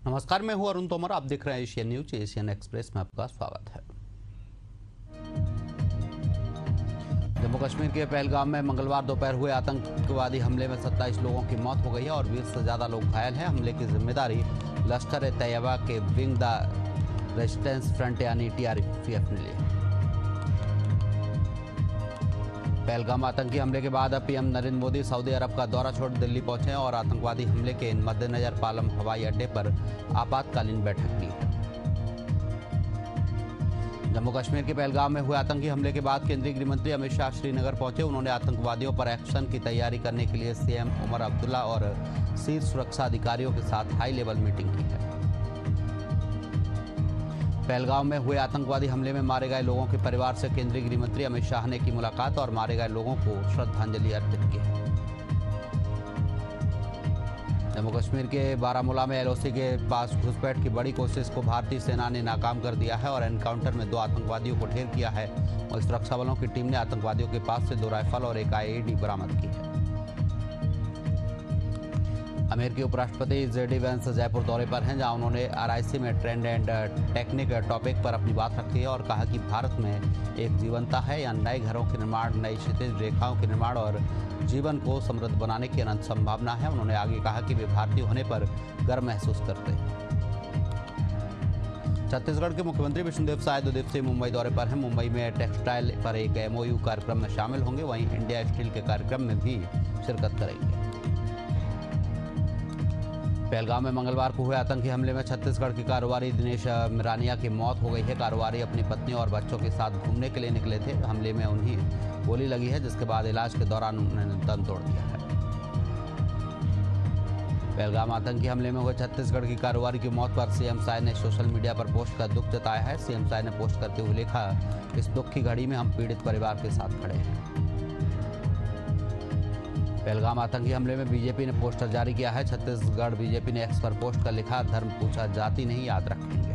नमस्कार, मैं हूं अरुण तोमर। आप देख रहे हैं एशियन न्यूज। एशियन एक्सप्रेस में आपका स्वागत है। जम्मू कश्मीर के पहलगाम में मंगलवार दोपहर हुए आतंकवादी हमले में 27 लोगों की मौत हो गई है और 20 से ज्यादा लोग घायल हैं। हमले की जिम्मेदारी लश्कर-ए-तैयबा के विंग द रेजिस्टेंस फ्रंट यानी TRF ने ली। पहलगाम आतंकी हमले के बाद अब पीएम नरेंद्र मोदी सऊदी अरब का दौरा छोड़ दिल्ली पहुंचे हैं और आतंकवादी हमले के मद्देनजर पालम हवाई अड्डे पर आपातकालीन बैठक की है। जम्मू कश्मीर के पहलगाम में हुए आतंकी हमले के बाद केंद्रीय गृह मंत्री अमित शाह श्रीनगर पहुंचे। उन्होंने आतंकवादियों पर एक्शन की तैयारी करने के लिए CM उमर अब्दुल्ला और शीर्ष सुरक्षा अधिकारियों के साथ हाई लेवल मीटिंग की है। पहलगाम में हुए आतंकवादी हमले में मारे गए लोगों के परिवार से केंद्रीय गृह मंत्री अमित शाह ने की मुलाकात और मारे गए लोगों को श्रद्धांजलि अर्पित की है। जम्मू कश्मीर के बारामूला में LOC के पास घुसपैठ की बड़ी कोशिश को भारतीय सेना ने नाकाम कर दिया है और एनकाउंटर में 2 आतंकवादियों को ढेर किया है और सुरक्षा बलों की टीम ने आतंकवादियों के पास से 2 राइफल और 1 IED बरामद की है। अमेरिकी उपराष्ट्रपति JD वैंस जयपुर दौरे पर हैं, जहां उन्होंने RIC में ट्रेंड एंड टेक्निक टॉपिक पर अपनी बात रखी है और कहा कि भारत में एक जीवंता है, यहाँ नए घरों के निर्माण, नई क्षितिज रेखाओं के निर्माण और जीवन को समृद्ध बनाने की अनंत संभावना है। उन्होंने आगे कहा कि वे भारतीय होने पर गर्व महसूस करते हैं। छत्तीसगढ़ के मुख्यमंत्री विष्णुदेव साय 2 दिवसीय मुंबई दौरे पर हैं। मुंबई में टेक्सटाइल पर एक MOU कार्यक्रम में शामिल होंगे, वहीं इंडिया स्टील के कार्यक्रम में भी शिरकत करेंगे। पहलगाम में मंगलवार को हुए आतंकी हमले में छत्तीसगढ़ के कारोबारी दिनेश मिरानिया की मौत हो गई है। कारोबारी अपनी पत्नी और बच्चों के साथ घूमने के लिए निकले थे। हमले में उन्हें गोली लगी है, जिसके बाद इलाज के दौरान उन्होंने दम तोड़ दिया है। पहलगाम आतंकी हमले में हुए छत्तीसगढ़ की कारोबारी की मौत पर CM साय ने सोशल मीडिया पर पोस्ट कर दुख जताया है। CM साय ने पोस्ट करते हुए लिखा, इस दुख की घड़ी में हम पीड़ित परिवार के साथ खड़े हैं। पहलगाम आतंकी हमले में बीजेपी ने पोस्टर जारी किया है। छत्तीसगढ़ बीजेपी ने X पर पोस्ट कर लिखा, धर्म पूछा जाति नहीं, याद रखेंगे।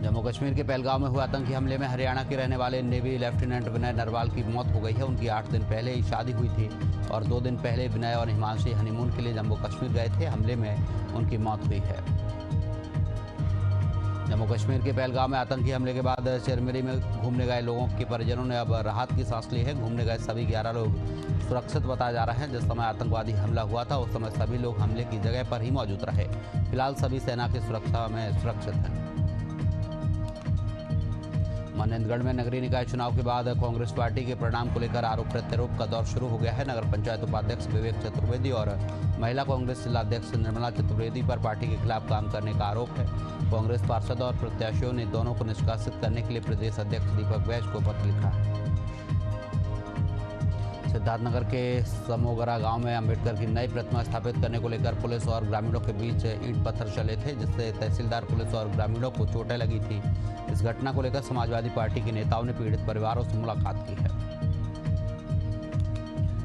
जम्मू कश्मीर के पहलगाम में हुए आतंकी हमले में हरियाणा के रहने वाले नेवी लेफ्टिनेंट विनय नरवाल की मौत हो गई है। उनकी 8 दिन पहले ही शादी हुई थी और 2 दिन पहले विनय और हिमांशी हनीमून के लिए जम्मू कश्मीर गए थे। हमले में उनकी मौत हुई है। जम्मू कश्मीर के पहलगाम में आतंकी हमले के बाद चिरमिरी में घूमने गए लोगों के परिजनों ने अब राहत की सांस ली है। घूमने गए सभी 11 लोग सुरक्षित बताए जा रहे हैं। जिस समय आतंकवादी हमला हुआ था उस समय सभी लोग हमले की जगह पर ही मौजूद रहे। फिलहाल सभी सेना की सुरक्षा में सुरक्षित हैं। मनेंद्रगढ़ में नगरीय निकाय चुनाव के बाद कांग्रेस पार्टी के परिणाम को लेकर आरोप प्रत्यारोप का दौर शुरू हो गया है। नगर पंचायत उपाध्यक्ष विवेक चतुर्वेदी और महिला कांग्रेस जिलाध्यक्ष निर्मला चतुर्वेदी पर पार्टी के खिलाफ काम करने का आरोप है। कांग्रेस पार्षद और प्रत्याशियों ने दोनों को निष्कासित करने के लिए प्रदेश अध्यक्ष दीपक बैज को पत्र लिखा है। सिद्धार्थनगर के समोगरा गांव में अंबेडकर की नई प्रतिमा स्थापित करने को लेकर पुलिस और ग्रामीणों के बीच ईंट पत्थर चले थे, जिससे तहसीलदार, पुलिस और ग्रामीणों को चोटें लगी थी। इस घटना को लेकर समाजवादी पार्टी के नेताओं ने पीड़ित परिवारों से मुलाकात की है।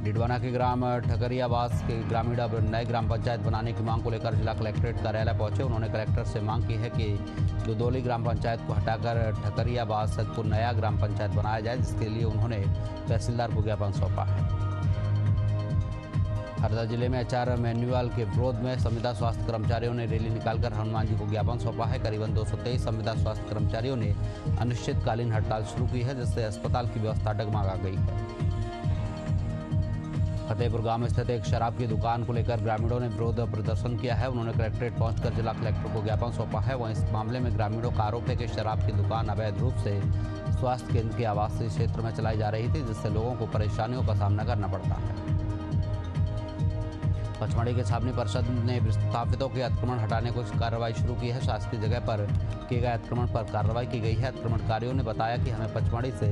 डिडवाना के ग्राम ठकरियाबास के ग्रामीण अब नए ग्राम पंचायत बनाने की मांग को लेकर जिला कलेक्ट्रेट कार्यालय पहुंचे। उन्होंने कलेक्टर से मांग की है कि दुदोली ग्राम पंचायत को हटाकर ठकरियाबास को नया ग्राम पंचायत बनाया जाए, जिसके लिए उन्होंने तहसीलदार को ज्ञापन सौंपा है। हरदा जिले में HR मैनुअल के विरोध में संविदा स्वास्थ्य कर्मचारियों ने रैली निकालकर हनुमान जी को ज्ञापन सौंपा है। करीबन 223 संविदा स्वास्थ्य कर्मचारियों ने अनिश्चितकालीन हड़ताल शुरू की है, जिससे अस्पताल की व्यवस्था डगमगा गई है। फतेहपुर गांव में स्थित एक शराब की दुकान को लेकर ग्रामीणों ने विरोध प्रदर्शन किया है। उन्होंने कलेक्ट्रेट पहुंचकर जिला कलेक्टर को ज्ञापन सौंपा है। वहीं इस मामले में ग्रामीणों का आरोप है कि शराब की दुकान अवैध रूप से स्वास्थ्य केंद्र के आवासीय क्षेत्र में चलाई जा रही थी, जिससे लोगों को परेशानियों का सामना करना पड़ता है। पचमढ़ी के छावनी परिषद ने विस्थापितों के अतिक्रमण हटाने को कार्रवाई शुरू की है। शासकीय जगह पर किए गए अतिक्रमण पर कार्रवाई की गई है। अतिक्रमणकारियों ने बताया कि हमें पचमढ़ी से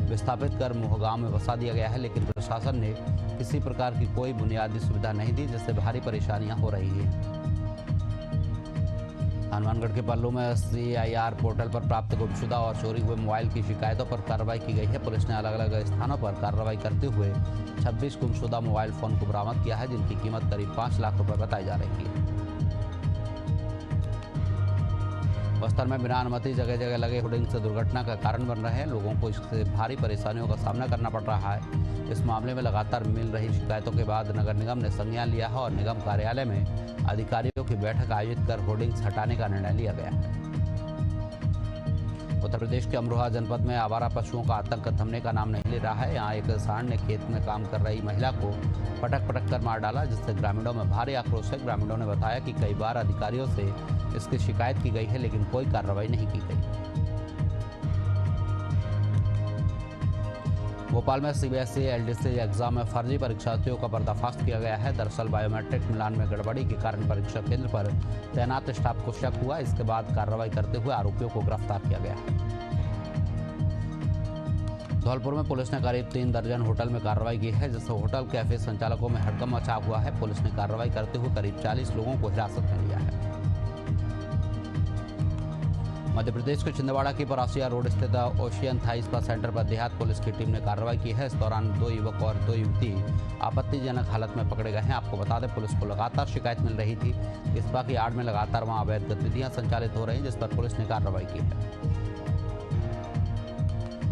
विस्थापित कर मोहगांव में बसा दिया गया है, लेकिन प्रशासन ने किसी प्रकार की कोई बुनियादी सुविधा नहीं दी, जिससे भारी परेशानियां हो रही है। हनुमानगढ़ के पल्लू में CIR पोर्टल पर प्राप्त गुमशुदा और चोरी हुए मोबाइल की शिकायतों पर कार्रवाई की गई है। पुलिस ने अलग अलग स्थानों पर कार्रवाई करते हुए 26 गुमशुदा मोबाइल फोन को बरामद किया है, जिनकी कीमत करीब 5 लाख रुपए बताई जा रही है। बस्तर में बिना अनुमति जगह जगह लगे होर्डिंग से दुर्घटना का कारण बन रहे हैं। लोगों को इससे भारी परेशानियों का सामना करना पड़ रहा है। इस मामले में लगातार मिल रही शिकायतों के बाद नगर निगम ने संज्ञान लिया है और निगम कार्यालय में अधिकारियों की बैठक आयोजित कर होर्डिंग्स हटाने का निर्णय लिया गया है। उत्तर प्रदेश के अमरोहा जनपद में आवारा पशुओं का आतंक थमने का नाम नहीं ले रहा है। यहाँ एक सांड ने खेत में काम कर रही महिला को पटक पटक कर मार डाला, जिससे ग्रामीणों में भारी आक्रोश है। ग्रामीणों ने बताया कि कई बार अधिकारियों से इसकी शिकायत की गई है, लेकिन कोई कार्रवाई नहीं की गई। भोपाल में सीबीएसई एलडीसी एग्जाम में फर्जी परीक्षार्थियों का पर्दाफाश किया गया है। दरअसल बायोमेट्रिक मिलान में गड़बड़ी के कारण परीक्षा केंद्र पर तैनात स्टाफ को शक हुआ। इसके बाद कार्रवाई करते हुए आरोपियों को गिरफ्तार किया गया है। धौलपुर में पुलिस ने करीब 3 दर्जन होटल में कार्रवाई की है, जिससे होटल कैफे संचालकों में हड़कंप मचा हुआ है। पुलिस ने कार्रवाई करते हुए करीब 40 लोगों को हिरासत में लिया है। मध्य प्रदेश के छिंदवाड़ा की परासिया रोड स्थित ओशियन थाई स्पा सेंटर पर देहात पुलिस की टीम ने कार्रवाई की है। इस दौरान 2 युवक और 2 युवती आपत्तिजनक हालत में पकड़े गए हैं। आपको बता दें, पुलिस को लगातार शिकायत मिल रही थी। स्पा की आड़ में लगातार वहां अवैध गतिविधियां संचालित हो रही, जिस पर पुलिस ने कार्रवाई की है।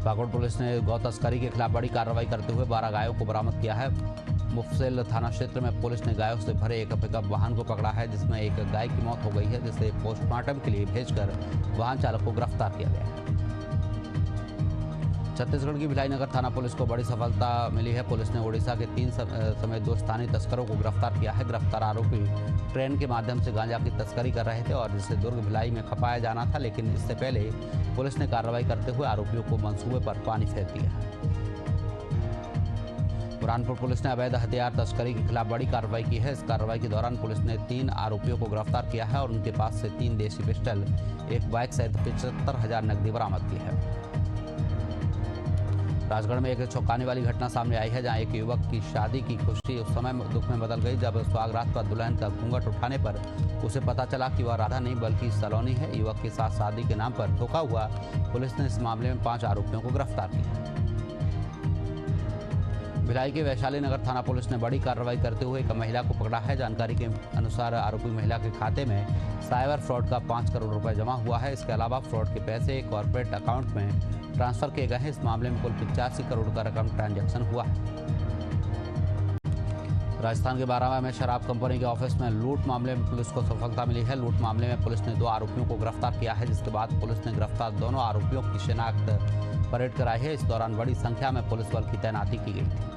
बागोड़ पुलिस ने गौ तस्करी के खिलाफ बड़ी कार्रवाई करते हुए 12 गायों को बरामद किया है। मुफस्सिल थाना क्षेत्र में पुलिस ने गायों से भरे एक पिकअप वाहन को पकड़ा है, जिसमें एक गाय की मौत हो गई है, जिसे पोस्टमार्टम के लिए भेजकर वाहन चालक को गिरफ्तार किया गया है। छत्तीसगढ़ की भिलाई थाना पुलिस को बड़ी सफलता मिली है। पुलिस ने ओडिशा के 3 समेत 2 स्थानीय तस्करों को गिरफ्तार किया है। गिरफ्तार आरोपी ट्रेन के माध्यम से गांजा की तस्करी कर रहे थे और जिसे दुर्ग भिलाई में खपाया जाना था, लेकिन इससे पहले पुलिस ने कार्रवाई करते हुए आरोपियों को मंसूबे पर पानी फेर दिया है। बुरहानपुर पुलिस ने अवैध हथियार तस्करी के खिलाफ बड़ी कार्रवाई की है। इस कार्रवाई के दौरान पुलिस ने 3 आरोपियों को गिरफ्तार किया है और उनके पास से 3 देसी पिस्टल, एक बाइक सहित 75,000 नकदी बरामद की है। राजगढ़ में एक चौंकाने वाली घटना सामने आई है, जहां एक युवक की शादी की खुशी उस समय दुख में बदल गई जब सुहागरात पर दुल्हन का घूंघट उठाने पर उसे पता चला कि वह राधा नहीं बल्कि सलोनी है। युवक के साथ शादी के नाम पर धोखा हुआ। पुलिस ने इस मामले में 5 आरोपियों को गिरफ्तार किया। भिलाई के वैशाली नगर थाना पुलिस ने बड़ी कार्रवाई करते हुए एक महिला को पकड़ा है। जानकारी के अनुसार आरोपी महिला के खाते में साइबर फ्रॉड का 5 करोड़ रुपए जमा हुआ है। इसके अलावा फ्रॉड के पैसे कॉर्पोरेट अकाउंट में ट्रांसफर किए गए हैं। इस मामले में कुल 85 करोड़ का रकम ट्रांजैक्शन हुआ है। राजस्थान के बारां में शराब कंपनी के ऑफिस में लूट मामले में पुलिस को सफलता मिली है। लूट मामले में पुलिस ने 2 आरोपियों को गिरफ्तार किया है, जिसके बाद पुलिस ने गिरफ्तार दोनों आरोपियों की शिनाख्त परेड कराई है। इस दौरान बड़ी संख्या में पुलिस बल की तैनाती की गई थी।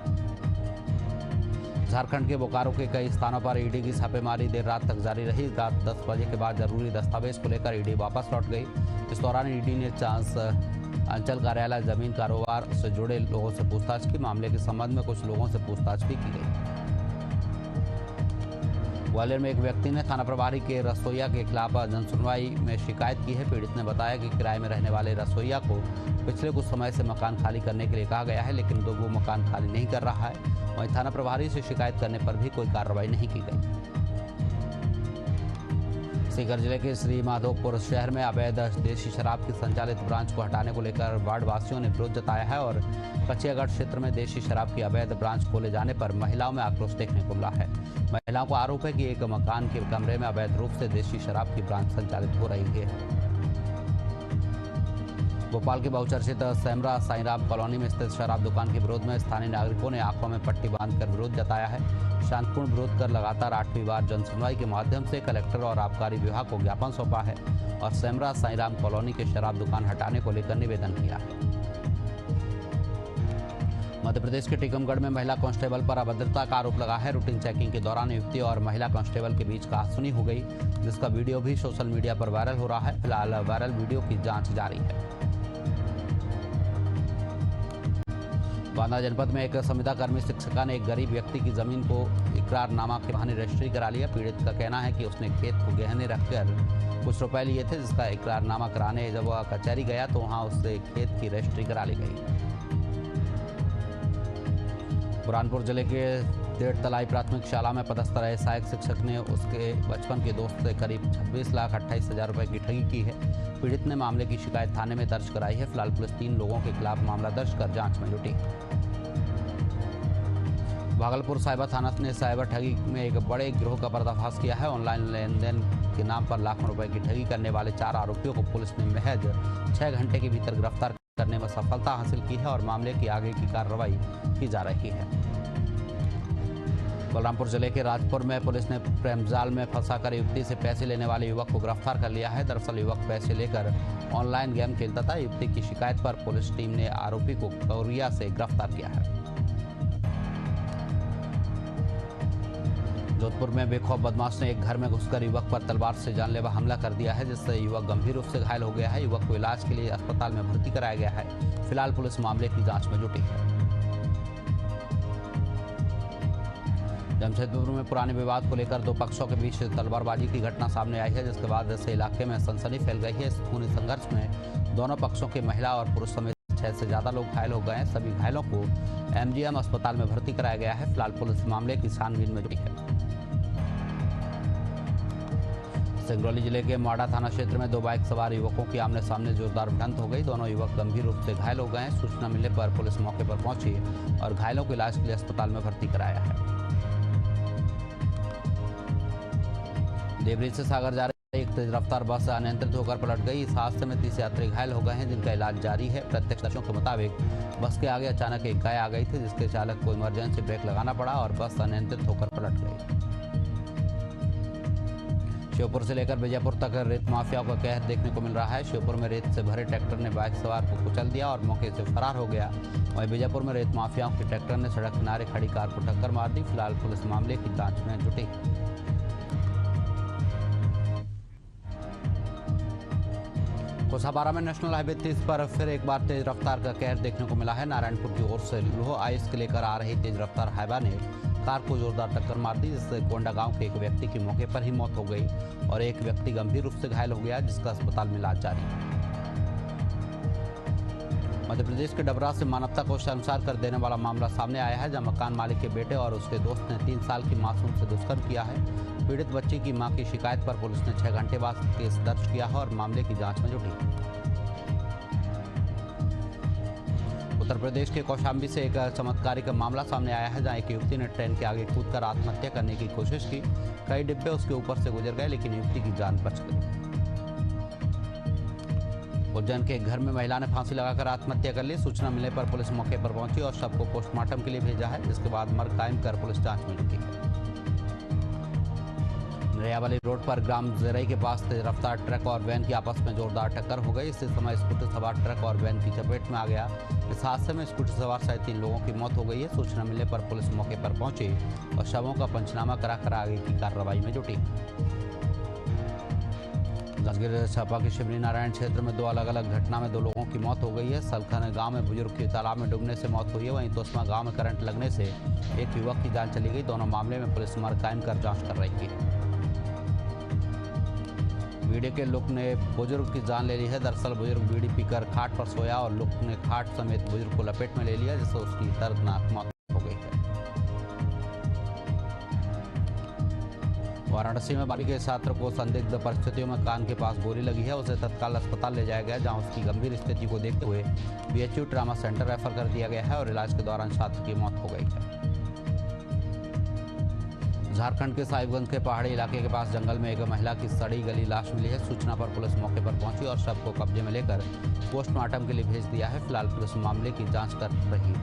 झारखंड के बोकारो के कई स्थानों पर ईडी की छापेमारी देर रात तक जारी रही। रात 10 बजे के बाद जरूरी दस्तावेज को लेकर ईडी वापस लौट गई। इस दौरान ईडी ने चांस अंचल कार्यालय जमीन कारोबार से जुड़े लोगों से पूछताछ की। मामले के संबंध में कुछ लोगों से पूछताछ भी की गई। ग्वालियर में एक व्यक्ति ने थाना प्रभारी के रसोईया के खिलाफ जनसुनवाई में शिकायत की है। पीड़ित ने बताया कि किराए में रहने वाले रसोईया को पिछले कुछ समय से मकान खाली करने के लिए कहा गया है, लेकिन वो मकान खाली नहीं कर रहा है। वहीं थाना प्रभारी से शिकायत करने पर भी कोई कार्रवाई नहीं की गई। सीकर जिले के श्री माधोपुर शहर में अवैध देशी शराब की संचालित ब्रांच को हटाने को लेकर वार्ड वासियों ने विरोध जताया है और कचियागढ़ क्षेत्र में देशी शराब की अवैध ब्रांच खोले जाने पर महिलाओं में आक्रोश देखने को मिला है। महिलाओं को आरोप है कि एक मकान के कमरे में अवैध रूप से देशी शराब की ब्रांच संचालित हो रही है। भोपाल के बहुचर्चित सेमरा साईराम कॉलोनी में स्थित शराब दुकान के विरोध में स्थानीय नागरिकों ने आंखों में पट्टी बांधकर विरोध जताया है। शांतिपूर्ण विरोध कर लगातार 8वीं बार जनसुनवाई के माध्यम से कलेक्टर और आबकारी विभाग को ज्ञापन सौंपा है और सेमरा साईराम कॉलोनी के शराब दुकान हटाने को लेकर निवेदन किया है। मध्य प्रदेश के टीकमगढ़ में महिला कांस्टेबल पर अभद्रता का आरोप लगा है। रूटीन चेकिंग के दौरान युवती और महिला कांस्टेबल के बीच कहासुनी हो गई, जिसका वीडियो भी सोशल मीडिया पर वायरल हो रहा है। फिलहाल वायरल वीडियो की जांच जारी है। बांदा जनपद में एक संविदाकर्मी शिक्षिका ने एक गरीब व्यक्ति की जमीन को इकरारनामा के बहाने रजिस्ट्री करा लिया। पीड़ित का कहना है कि उसने खेत को गहने रखकर कुछ रुपए लिए थे, जिसका इकरारनामा कराने जब वह कचहरी गया तो वहां उससे खेत की रजिस्ट्री करा ली गई। बुरहानपुर जिले के डेढ़ तलाई प्राथमिक शाला में पदस्थ रहे सहायक शिक्षक ने उसके बचपन के दोस्त से करीब 26,28,000 रुपए की ठगी की है। पीड़ित ने मामले की शिकायत थाने में दर्ज कराई है। फिलहाल पुलिस 3 लोगों के खिलाफ मामला दर्ज कर जांच में जुटी। भागलपुर साइबर थाना ने साइबर ठगी में एक बड़े गिरोह का पर्दाफाश किया है। ऑनलाइन लेन देन के नाम पर लाखों रुपए की ठगी करने वाले 4 आरोपियों को पुलिस ने महज 6 घंटे के भीतर गिरफ्तार करने में सफलता हासिल की है और मामले की आगे की कार्रवाई की जा रही है। बलरामपुर जिले के राजपुर में पुलिस ने प्रेमजाल में फंसाकर युवती से पैसे लेने वाले युवक को गिरफ्तार कर लिया है। दरअसल युवक पैसे लेकर ऑनलाइन गेम खेलता था। युवती की शिकायत पर पुलिस टीम ने आरोपी को कोरिया से गिरफ्तार किया है। जोधपुर में बेखौफ बदमाश ने एक घर में घुसकर युवक पर तलवार से जानलेवा हमला कर दिया है, जिससे युवक गंभीर रूप से घायल हो गया है। युवक को इलाज के लिए अस्पताल में भर्ती कराया गया है। फिलहाल पुलिस मामले की जांच में जुटी है। जमशेदपुर में पुराने विवाद को लेकर 2 पक्षों के बीच तलवारबाजी की घटना सामने आई है, जिसके बाद इस इलाके में सनसनी फैल गई है। इस खूनी संघर्ष में दोनों पक्षों के महिला और पुरुष समेत 6 से ज्यादा लोग घायल हो गए हैं। सभी घायलों को एमजीएम अस्पताल में भर्ती कराया गया है। फिलहाल पुलिस मामले की छानबीन में जुटी है। सिंगरौली जिले के माड़ा थाना क्षेत्र में 2 बाइक सवार युवकों की आमने सामने जोरदार भिड़ंत हो गई। दोनों युवक गंभीर रूप से घायल हो गए हैं। सूचना मिलने पर पुलिस मौके पर पहुंची और घायलों को इलाज के लिए अस्पताल में भर्ती कराया है। देवरी से सागर जा रही एक तेज रफ्तार बस अनियंत्रित होकर पलट गई। इस हादसे में 30 यात्री घायल हो गए हैं, जिनका इलाज जारी है। प्रत्यक्षदर्शियों के मुताबिक बस के आगे अचानक एक गाय आ गई थी, जिसके चालक को इमरजेंसी ब्रेक लगाना पड़ा और बस अनियंत्रित होकर पलट गई। श्योपुर से लेकर बीजापुर तक रेत माफियाओं का कहर देखने को मिल रहा है। श्योपुर में रेत से भरे ट्रैक्टर ने बाइक सवार को कुचल दिया और मौके से फरार हो गया। वहीं बीजापुर में रेत माफियाओं के ट्रैक्टर ने सड़क किनारे खड़ी कार को टक्कर मार दी। फिलहाल पुलिस मामले की जांच में जुटी। कोसाबारा में नेशनल हाईवे 30 पर फिर एक बार तेज रफ्तार का कहर देखने को मिला है। नारायणपुर की ओर से लोह आइस के लेकर आ रही तेज रफ्तार हाईवा ने कार को जोरदार टक्कर मार दी, जिससे कोंडा गांव के एक व्यक्ति की मौके पर ही मौत हो गई और एक व्यक्ति गंभीर रूप से घायल हो गया, जिसका अस्पताल में इलाज जारी है। मध्य प्रदेश के डबरा से मानवता को शर्मसार कर देने वाला मामला सामने आया है, जहां मकान मालिक के बेटे और उसके दोस्त ने 3 साल की मासूम से दुष्कर्म किया है। पीड़ित बच्ची की मां की शिकायत पर पुलिस ने 6 घंटे बाद केस दर्ज किया है और मामले की जांच में जुटी है। उत्तर प्रदेश के कौशाम्बी से एक चमत्कारी का मामला सामने आया है, जहां एक युवती ने ट्रेन के आगे कूदकर आत्महत्या करने की कोशिश की। कई डिब्बे उसके ऊपर से गुजर गए, लेकिन युवती की जान बच गई। उज्जैन के एक घर में महिला ने फांसी लगाकर आत्महत्या कर ली। सूचना मिलने पर पुलिस मौके पर पहुंची और शव को पोस्टमार्टम के लिए भेजा है, जिसके बाद मर्ग कायम कर पुलिस जांच में जुटी है। नरियावाली रोड पर ग्राम जरई के पास तेज रफ्तार ट्रक और वैन की आपस में जोरदार टक्कर हो गई। इसी समय स्कूटर सवार ट्रक और वैन की चपेट में आ गया। इस हादसे में स्कूटर सवार सहित 3 लोगों की मौत हो गई है। सूचना मिलने पर पुलिस मौके पर पहुंची और शवों का पंचनामा कराकर आगे की कार्रवाई में जुटी। जांजगीर चांपा के शिवनी नारायण क्षेत्र में 2 अलग-अलग घटना में 2 लोगों की मौत हो गई है। सलखन गांव में बुजुर्ग की तालाब में डूबने से मौत हुई है। वहीं तोस्मा गांव में करंट लगने से एक युवक की जान चली गई। दोनों मामले में पुलिस मर्ग कायम कर जांच कर रही है। बीड़ी के लुक ने बुजुर्ग की जान ले ली है। दरअसल बुजुर्ग बीड़ी पीकर खाट पर सोया और लुक ने खाट समेत बुजुर्ग को लपेट में ले लिया, जिससे उसकी दर्दनाक मौत हो गई है। वाराणसी में 12वीं के छात्र को संदिग्ध परिस्थितियों में कान के पास गोली लगी है। उसे तत्काल अस्पताल ले जाया गया, जहां उसकी गंभीर स्थिति को देखते हुए बीएचयू ट्रामा सेंटर रेफर कर दिया गया है और इलाज के दौरान छात्र की मौत हो गई है। झारखंड के साहिबगंज के पहाड़ी इलाके के पास जंगल में एक महिला की सड़ी गली लाश मिली है। सूचना पर पुलिस मौके पर पहुंची और शव को कब्जे में लेकर पोस्टमार्टम के लिए भेज दिया है। फिलहाल पुलिस मामले की जांच कर रही है।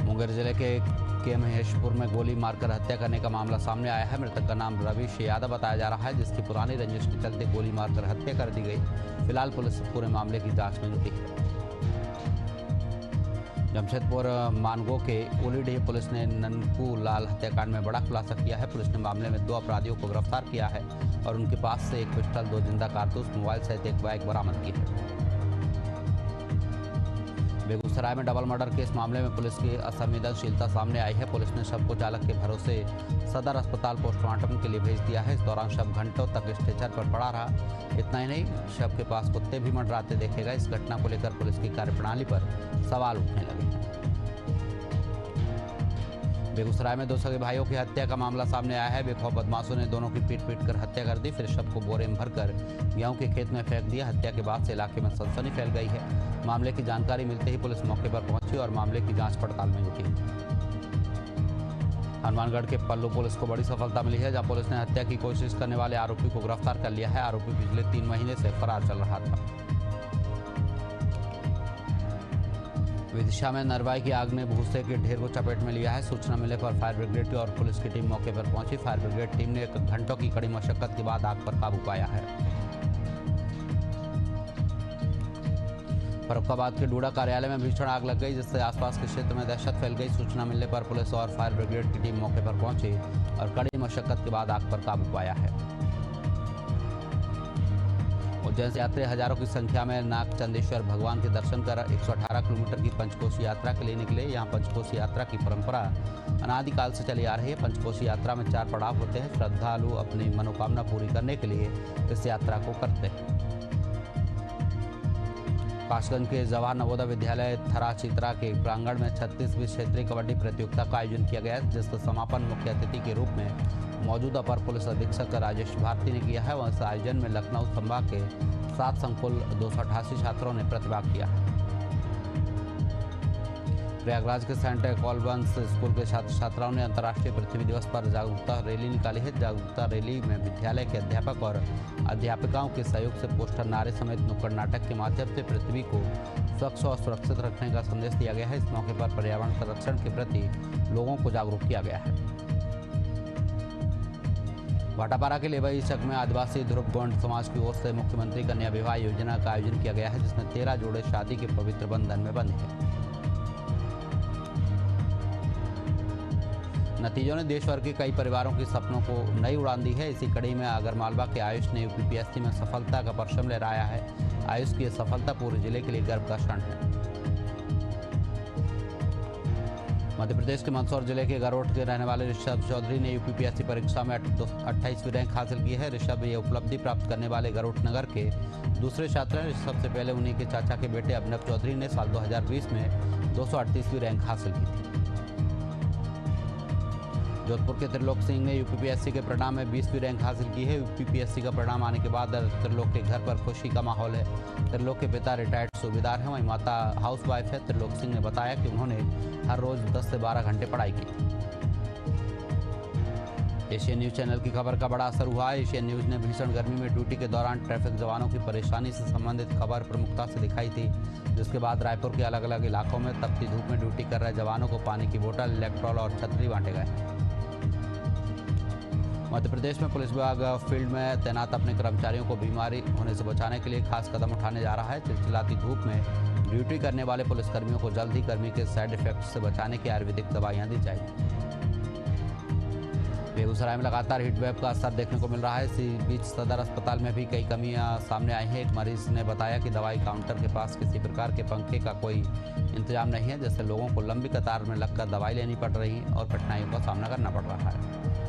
मुंगेर जिले के महेशपुर में गोली मारकर हत्या करने का मामला सामने आया है। मृतक का नाम रविश यादव बताया जा रहा है, जिसकी पुरानी रंजिश के चलते गोली मारकर हत्या कर दी गई। फिलहाल पुलिस पूरे मामले की जांच में जुटी है। जमशेदपुर मानगो के ओलीडीह पुलिस ने ननकू लाल हत्याकांड में बड़ा खुलासा किया है। पुलिस ने मामले में 2 अपराधियों को गिरफ्तार किया है और उनके पास से एक पिस्टल, 2 जिंदा कारतूस, मोबाइल सहित एक बाइक बरामद की है। बेगूसराय में डबल मर्डर के इस मामले में पुलिस की असंवेदनशीलता सामने आई है। पुलिस ने शव को चालक के भरोसे सदर अस्पताल पोस्टमार्टम के लिए भेज दिया है। इस दौरान शव घंटों तक स्ट्रेचर पर पड़ा रहा। इतना ही नहीं, शव के पास कुत्ते भी मंडराते देखे गए। इस घटना को लेकर पुलिस की कार्यप्रणाली पर सवाल उठने लगे हैं। बेगूसराय में 2 सगे भाइयों की हत्या का मामला सामने आया है। बेखौफ बदमाशों ने दोनों की पीट कर हत्या कर दी, फिर शव को बोरे में भरकर गेहूं के खेत में फेंक दिया। हत्या के बाद से इलाके में सनसनी फैल गई है। मामले की जानकारी मिलते ही पुलिस मौके पर पहुंची और मामले की जांच पड़ताल में जुटी। हनुमानगढ़ के पल्लू पुलिस को बड़ी सफलता मिली है, जहां पुलिस ने हत्या की कोशिश करने वाले आरोपी को गिरफ्तार कर लिया है। आरोपी पिछले 3 महीने से फरार चल रहा था। विदिशा में नरवाई की आग ने भूसे के ढेर को चपेट में लिया है। सूचना मिलने पर फायर ब्रिगेड और पुलिस की टीम मौके पर पहुंची। फायर ब्रिगेड टीम ने घंटों की कड़ी मशक्कत के बाद आग पर काबू पाया है। फर्रुखाबाद के डूडा कार्यालय में भीषण आग लग गई, जिससे आसपास के क्षेत्र में दहशत फैल गई। सूचना मिलने पर पुलिस और फायर ब्रिगेड की टीम मौके पर पहुंची और कड़ी मशक्कत के बाद आग पर काबू पाया है। उज्जैन से यात्री हजारों की संख्या में नागचंदेश्वर भगवान के दर्शन कर 118 किलोमीटर की पंचकोशी यात्रा के लिए निकले। यहाँ पंचकोशी यात्रा की परंपरा अनादिकाल से चली आ रही है। पंचकोशी यात्रा में 4 पड़ाव होते हैं। श्रद्धालु अपनी मनोकामना पूरी करने के लिए इस यात्रा को करते हैं। कासगंज के जवाहर नवोदय विद्यालय थरा चित्रा के प्रांगण में 36वीं क्षेत्रीय कबड्डी प्रतियोगिता का आयोजन किया गया, जिसका समापन मुख्य अतिथि के रूप में मौजूदा अपर पुलिस अधीक्षक राजेश भारती ने किया है। वहीं इस आयोजन में लखनऊ संभाग के 7 संकुल 288 छात्रों ने प्रतिभाग किया है। प्रयागराज के सेंट कॉलबंस स्कूल के छात्र छात्राओं ने अंतर्राष्ट्रीय पृथ्वी दिवस पर जागरूकता रैली निकाली है। जागरूकता रैली में विद्यालय के अध्यापक और अध्यापिकाओं के सहयोग से पोस्टर, नारे समेत नुक्कड़ नाटक के माध्यम से पृथ्वी को स्वच्छ और सुरक्षित रखने का संदेश दिया गया है। इस मौके पर पर्यावरण संरक्षण के प्रति लोगों को जागरूक किया गया है। भाटापारा के लेवई चक में आदिवासी ध्रुव गोंड समाज की ओर से मुख्यमंत्री कन्या विवाह योजना का आयोजन किया गया है, जिसमें 13 जोड़े शादी के पवित्र बंधन में बंधे हैं। नतीजों ने देश भर के कई परिवारों के सपनों को नई उड़ान दी है। इसी कड़ी में आगरमालवा के आयुष ने यूपीपीएससी में सफलता का परचम लहराया है। आयुष की यह सफलता पूरे जिले के लिए गर्व का क्षण है। मध्य प्रदेश के मंदसौर जिले के गरोठ के रहने वाले ऋषभ चौधरी ने यूपीपीएससी परीक्षा में 28वीं रैंक हासिल की है। ऋषभ ये उपलब्धि प्राप्त करने वाले गरोठ नगर के दूसरे छात्र हैं। सबसे पहले उन्हीं के चाचा के बेटे अभिनव चौधरी ने साल 2020 में 238वीं रैंक हासिल की थी। जोधपुर के त्रिलोक सिंह ने यूपीपीएससी के परिणाम में 20वीं रैंक हासिल की है। यूपीपीएससी का परिणाम आने के बाद त्रिलोक के घर पर खुशी का माहौल है। त्रिलोक के पिता रिटायर्ड सूबेदार हैं, वहीं माता हाउसवाइफ है। त्रिलोक सिंह ने बताया कि उन्होंने हर रोज 10 से 12 घंटे पढ़ाई की। एशियन न्यूज चैनल की खबर का बड़ा असर हुआ है। एशियन न्यूज ने भीषण गर्मी में ड्यूटी के दौरान ट्रैफिक जवानों की परेशानी से संबंधित खबर प्रमुखता से दिखाई थी, जिसके बाद रायपुर के अलग अलग इलाकों में तपती धूप में ड्यूटी कर रहे जवानों को पानी की बोतल, इलेक्ट्रॉल और छतरी बांटे गए। मध्य प्रदेश में पुलिस विभाग फील्ड में तैनात अपने कर्मचारियों को बीमारी होने से बचाने के लिए खास कदम उठाने जा रहा है। चिलचिलाती धूप में ड्यूटी करने वाले पुलिसकर्मियों को जल्द ही गर्मी के साइड इफेक्ट से बचाने की आयुर्वेदिक दवाइयां दी जाएगी। बेगूसराय में लगातार हीटवेव का असर देखने को मिल रहा है। इसी बीच सदर अस्पताल में भी कई कमियां सामने आई हैं। एक मरीज ने बताया कि दवाई काउंटर के पास किसी प्रकार के पंखे का कोई इंतजाम नहीं है, जिससे लोगों को लंबी कतार में लगकर दवाई लेनी पड़ रही है और कठिनाइयों का सामना करना पड़ रहा है।